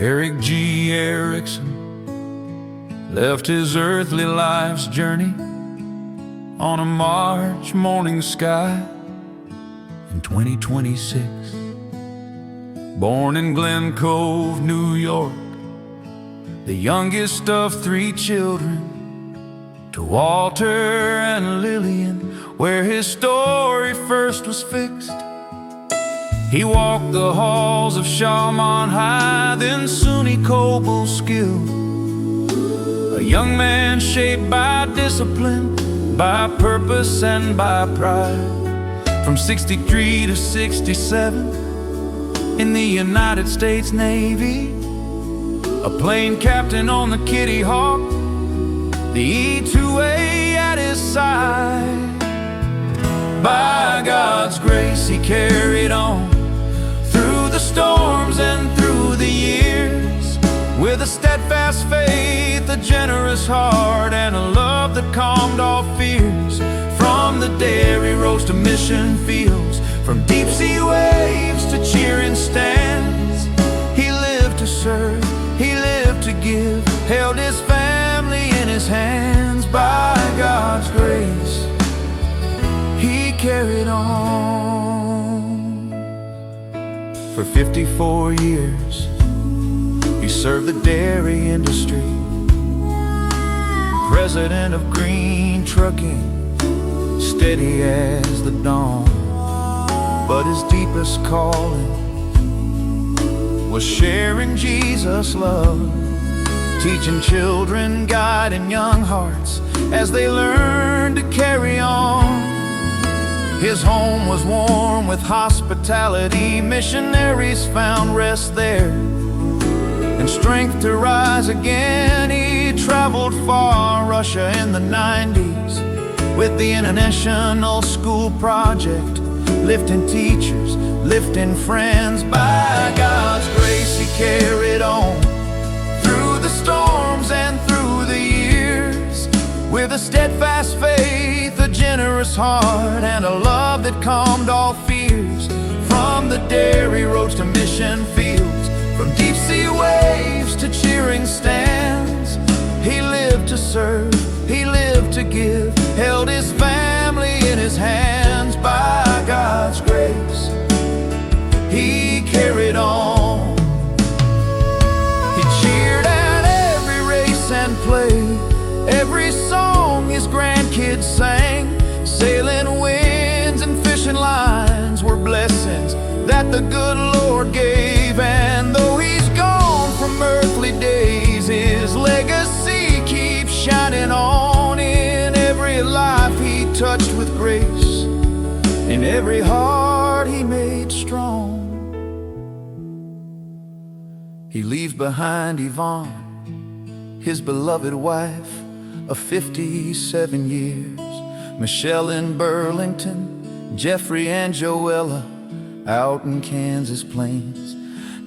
Eric G. Eriksen left his earthly life's journey on a March morning sky in 2026. Born in Glen Cove, New York, the youngest of 3 children, to Walter and Lillian, where his story first was fixed. He walked the halls of Shaman High, then SUNY Cobleskill, a young man shaped by discipline, by purpose and by pride. From 63 to 67 in the United States Navy, a plane captain on the Kitty Hawk, the E-2A at his side. By God's grace he carried on through the storms and through the years, with a steadfast faith, a generous heart, and a love that calmed all fears. From the dairy rows to mission fields, from deep sea waves to cheering stands, he lived to serve, he lived to give, held his family in his hands. By God's grace he carried on. For 54 years he served the dairy industry, president of Green Trucking, steady as the dawn. But his deepest calling was sharing Jesus' love, teaching children, guiding young hearts as they learn to carry on. His home was warm with hospitality, missionaries found rest there and strength to rise again. He traveled far, Russia in the 90s, with the International School Project, lifting teachers, lifting friends. By God's grace he carried on through the storms and through the years, with a steadfast faith, a generous heart, and a love that calmed all fears. From the dairy roads to mission fields, from deep sea waves to cheering stands, he lived to serve, he lived to give, held his family in his hands. By God's grace he carried on. He cheered at every race and play, every song his grandkids sang. Sailing winds and fishing lines were blessings that the good Lord gave. And though he's gone from earthly days, his legacy keeps shining on. In every life he touched with grace, in every heart he made strong. He leaves behind Yvonne, his beloved wife of 57 years, Michelle in Burlington, Jeffrey and Joella out in Kansas Plains,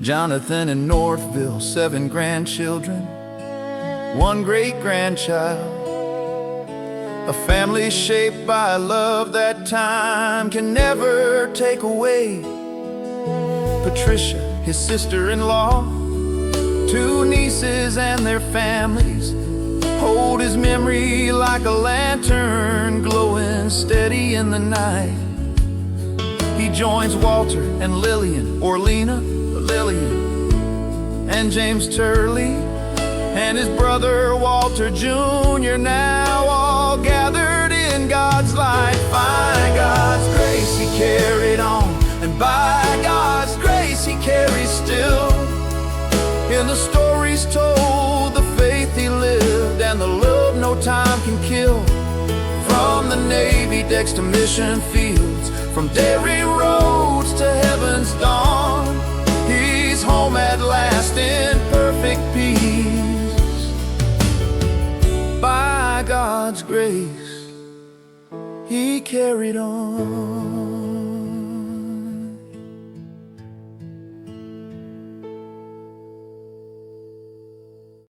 Jonathan in Northville, 7 grandchildren, 1 great-grandchild, a family shaped by love that time can never take away. Patricia, his sister-in-law, 2 nieces and their families hold his memory like a lantern glowing steady in the night. He joins Walter and Lillian, Lillian, and James Turley, and his brother Walter Jr., now all gathered in God's light. By God's grace he carried on, and by God's grace he carries still. In the stories told, the faith he lived, and the love no time can kill. From the Navy decks to mission fields, from dairy roads to heaven's dawn, he's home at last in perfect peace. By God's grace he carried on.